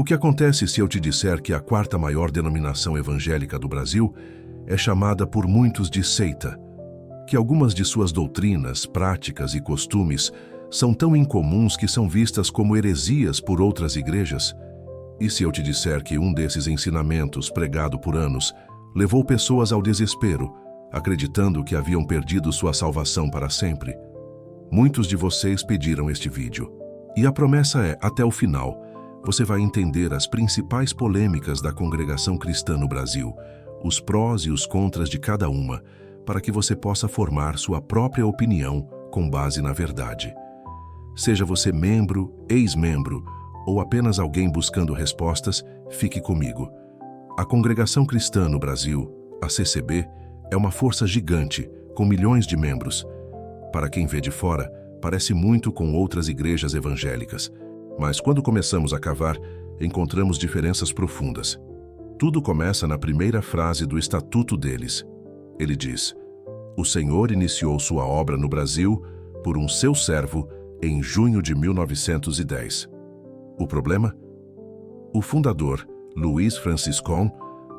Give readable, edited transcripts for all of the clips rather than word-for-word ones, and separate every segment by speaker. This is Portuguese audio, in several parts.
Speaker 1: O que acontece se eu te disser que a quarta maior denominação evangélica do Brasil é chamada por muitos de seita, que algumas de suas doutrinas, práticas e costumes são tão incomuns que são vistas como heresias por outras igrejas? E se eu te disser que um desses ensinamentos, pregado por anos, levou pessoas ao desespero, acreditando que haviam perdido sua salvação para sempre? Muitos de vocês pediram este vídeo. E a promessa é, até o final, você vai entender as principais polêmicas da congregação cristã no Brasil, os prós e os contras de cada uma, para que você possa formar sua própria opinião com base na verdade. Seja você membro, ex-membro ou apenas alguém buscando respostas, fique comigo. A congregação cristã no Brasil, a CCB, é uma força gigante, com milhões de membros. Para quem vê de fora, parece muito com outras igrejas evangélicas, mas quando começamos a cavar, encontramos diferenças profundas. Tudo começa na primeira frase do estatuto deles. Ele diz: "O Senhor iniciou sua obra no Brasil por um seu servo em junho de 1910. O problema? O fundador, Luiz Franciscon,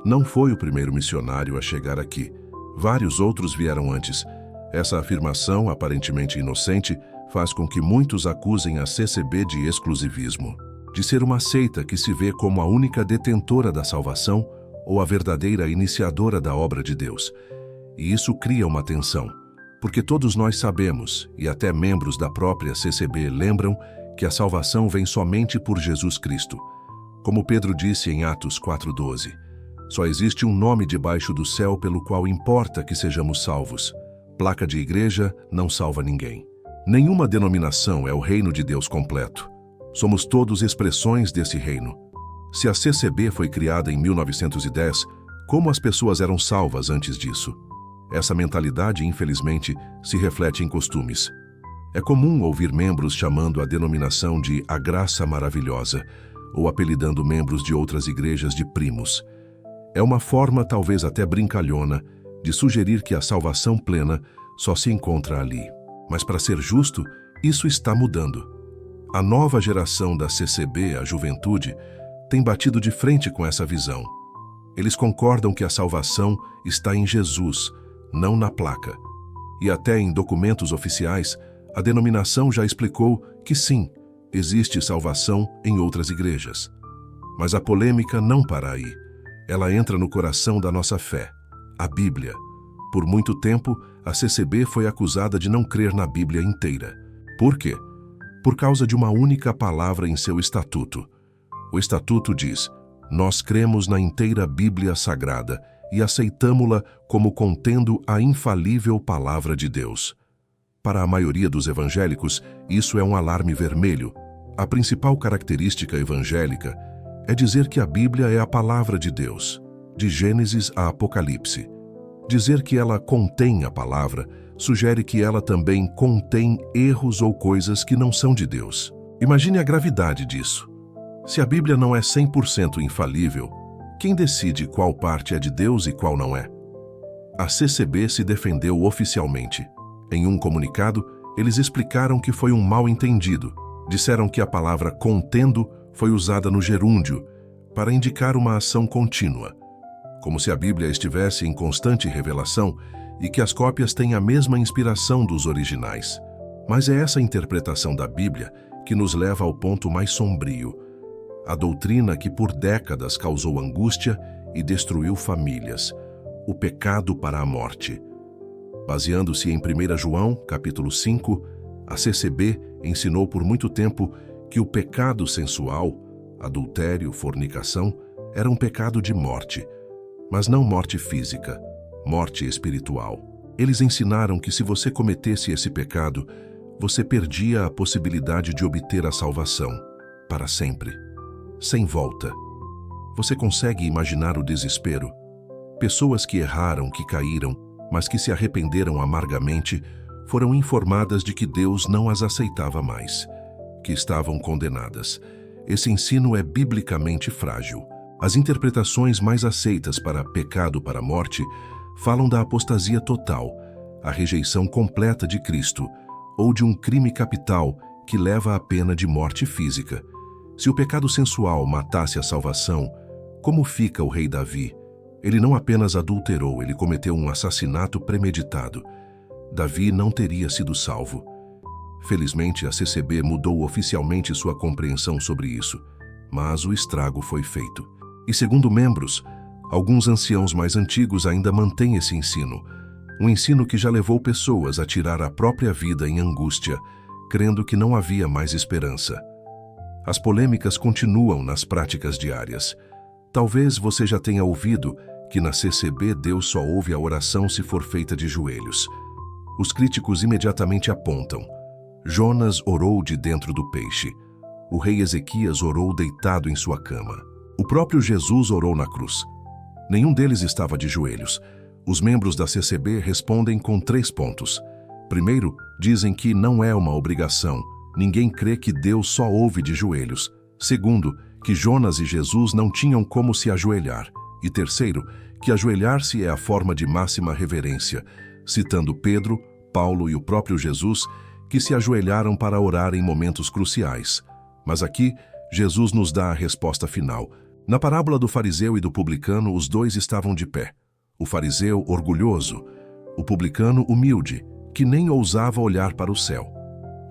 Speaker 1: não foi o primeiro missionário a chegar aqui. Vários outros vieram antes. Essa afirmação, aparentemente inocente, faz com que muitos acusem a CCB de exclusivismo, de ser uma seita que se vê como a única detentora da salvação ou a verdadeira iniciadora da obra de Deus. E isso cria uma tensão, porque todos nós sabemos, e até membros da própria CCB lembram, que a salvação vem somente por Jesus Cristo. Como Pedro disse em Atos 4:12, só existe um nome debaixo do céu pelo qual importa que sejamos salvos. Placa de igreja não salva ninguém. Nenhuma denominação é o reino de Deus completo. Somos todos expressões desse reino. Se a CCB foi criada em 1910, como as pessoas eram salvas antes disso? Essa mentalidade, infelizmente, se reflete em costumes. É comum ouvir membros chamando a denominação de a graça maravilhosa, ou apelidando membros de outras igrejas de primos. É uma forma, talvez até brincalhona, de sugerir que a salvação plena só se encontra ali. Mas, para ser justo, isso está mudando. A nova geração da CCB, a juventude, tem batido de frente com essa visão. Eles concordam que a salvação está em Jesus, não na placa. E até em documentos oficiais, a denominação já explicou que sim, existe salvação em outras igrejas. Mas a polêmica não para aí. Ela entra no coração da nossa fé, a Bíblia. Por muito tempo, a CCB foi acusada de não crer na Bíblia inteira. Por quê? Por causa de uma única palavra em seu estatuto. O estatuto diz: "Nós cremos na inteira Bíblia Sagrada e aceitamo-la como contendo a infalível palavra de Deus." Para a maioria dos evangélicos, isso é um alarme vermelho. A principal característica evangélica é dizer que a Bíblia é a palavra de Deus, de Gênesis a Apocalipse. Dizer que ela contém a palavra sugere que ela também contém erros ou coisas que não são de Deus. Imagine a gravidade disso. Se a Bíblia não é 100% infalível, quem decide qual parte é de Deus e qual não é? A CCB se defendeu oficialmente. Em um comunicado, eles explicaram que foi um mal-entendido. Disseram que a palavra contendo foi usada no gerúndio para indicar uma ação contínua, como se a Bíblia estivesse em constante revelação e que as cópias têm a mesma inspiração dos originais. Mas é essa interpretação da Bíblia que nos leva ao ponto mais sombrio, a doutrina que por décadas causou angústia e destruiu famílias, o pecado para a morte. Baseando-se em 1 João, capítulo 5, a CCB ensinou por muito tempo que o pecado sensual, adultério, fornicação, era um pecado de morte, mas não morte física, morte espiritual. Eles ensinaram que se você cometesse esse pecado, você perdia a possibilidade de obter a salvação, para sempre, sem volta. Você consegue imaginar o desespero? Pessoas que erraram, que caíram, mas que se arrependeram amargamente, foram informadas de que Deus não as aceitava mais, que estavam condenadas. Esse ensino é biblicamente frágil. As interpretações mais aceitas para pecado para a morte falam da apostasia total, a rejeição completa de Cristo, ou de um crime capital que leva à pena de morte física. Se o pecado sensual matasse a salvação, como fica o rei Davi? Ele não apenas adulterou, ele cometeu um assassinato premeditado. Davi não teria sido salvo. Felizmente, a CCB mudou oficialmente sua compreensão sobre isso, mas o estrago foi feito. E segundo membros, alguns anciãos mais antigos ainda mantêm esse ensino, um ensino que já levou pessoas a tirar a própria vida em angústia, crendo que não havia mais esperança. As polêmicas continuam nas práticas diárias. Talvez você já tenha ouvido que na CCB Deus só ouve a oração se for feita de joelhos. Os críticos imediatamente apontam: Jonas orou de dentro do peixe. O rei Ezequias orou deitado em sua cama. O próprio Jesus orou na cruz. Nenhum deles estava de joelhos. Os membros da CCB respondem com 3 pontos. Primeiro, dizem que não é uma obrigação. Ninguém crê que Deus só ouve de joelhos. Segundo, que Jonas e Jesus não tinham como se ajoelhar. E terceiro, que ajoelhar-se é a forma de máxima reverência, citando Pedro, Paulo e o próprio Jesus, que se ajoelharam para orar em momentos cruciais. Mas aqui, Jesus nos dá a resposta final. Na parábola do fariseu e do publicano, os dois estavam de pé. O fariseu orgulhoso, o publicano humilde, que nem ousava olhar para o céu.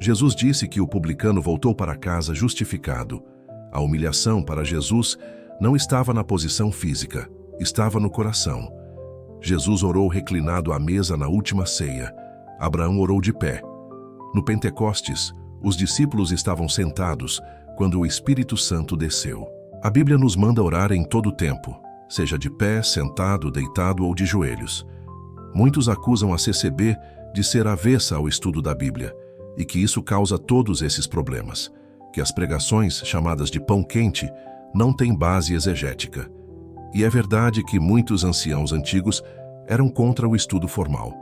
Speaker 1: Jesus disse que o publicano voltou para casa justificado. A humilhação para Jesus não estava na posição física, estava no coração. Jesus orou reclinado à mesa na última ceia. Abraão orou de pé. No Pentecostes, os discípulos estavam sentados quando o Espírito Santo desceu. A Bíblia nos manda orar em todo o tempo, seja de pé, sentado, deitado ou de joelhos. Muitos acusam a CCB de ser avessa ao estudo da Bíblia e que isso causa todos esses problemas, que as pregações, chamadas de pão quente, não têm base exegética. E é verdade que muitos anciãos antigos eram contra o estudo formal.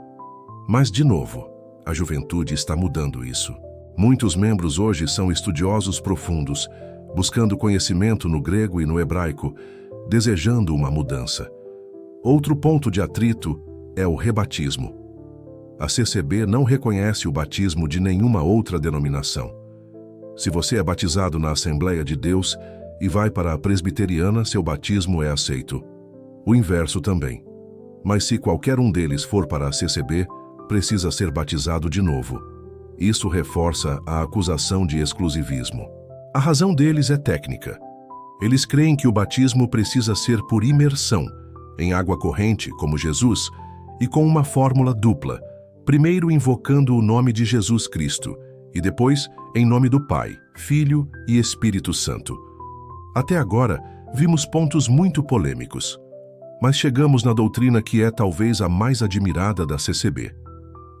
Speaker 1: Mas, de novo, a juventude está mudando isso. Muitos membros hoje são estudiosos profundos, buscando conhecimento no grego e no hebraico, desejando uma mudança. Outro ponto de atrito é o rebatismo. A CCB não reconhece o batismo de nenhuma outra denominação. Se você é batizado na Assembleia de Deus e vai para a presbiteriana, seu batismo é aceito. O inverso também. Mas se qualquer um deles for para a CCB, precisa ser batizado de novo. Isso reforça a acusação de exclusivismo. A razão deles é técnica. Eles creem que o batismo precisa ser por imersão, em água corrente, como Jesus, e com uma fórmula dupla, primeiro invocando o nome de Jesus Cristo, e depois em nome do Pai, Filho e Espírito Santo. Até agora, vimos pontos muito polêmicos, mas chegamos na doutrina que é talvez a mais admirada da CCB.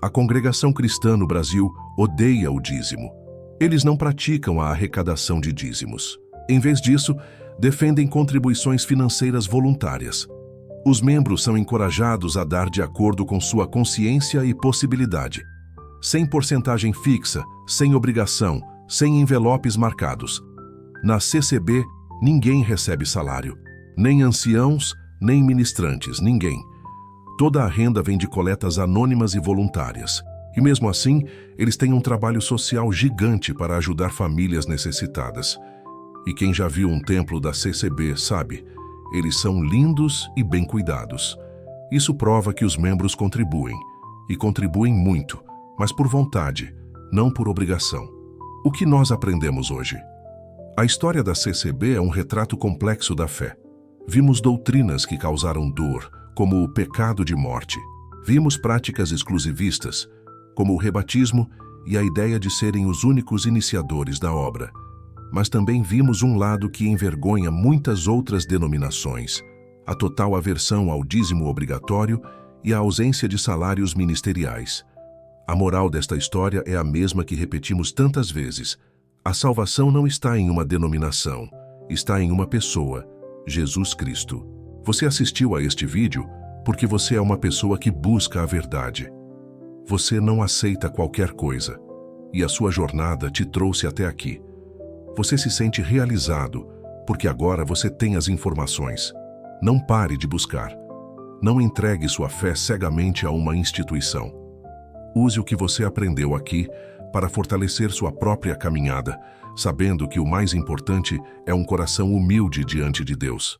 Speaker 1: A congregação cristã no Brasil odeia o dízimo. Eles não praticam a arrecadação de dízimos. Em vez disso, defendem contribuições financeiras voluntárias. Os membros são encorajados a dar de acordo com sua consciência e possibilidade. Sem porcentagem fixa, sem obrigação, sem envelopes marcados. Na CCB, ninguém recebe salário. Nem anciãos, nem ministrantes, ninguém. Toda a renda vem de coletas anônimas e voluntárias. E mesmo assim, eles têm um trabalho social gigante para ajudar famílias necessitadas. E quem já viu um templo da CCB sabe, eles são lindos e bem cuidados. Isso prova que os membros contribuem, e contribuem muito, mas por vontade, não por obrigação. O que nós aprendemos hoje? A história da CCB é um retrato complexo da fé. Vimos doutrinas que causaram dor, como o pecado de morte. Vimos práticas exclusivistas, como o rebatismo e a ideia de serem os únicos iniciadores da obra. Mas também vimos um lado que envergonha muitas outras denominações, a total aversão ao dízimo obrigatório e a ausência de salários ministeriais. A moral desta história é a mesma que repetimos tantas vezes. A salvação não está em uma denominação, está em uma pessoa, Jesus Cristo. Você assistiu a este vídeo porque você é uma pessoa que busca a verdade. Você não aceita qualquer coisa, e a sua jornada te trouxe até aqui. Você se sente realizado, porque agora você tem as informações. Não pare de buscar. Não entregue sua fé cegamente a uma instituição. Use o que você aprendeu aqui para fortalecer sua própria caminhada, sabendo que o mais importante é um coração humilde diante de Deus.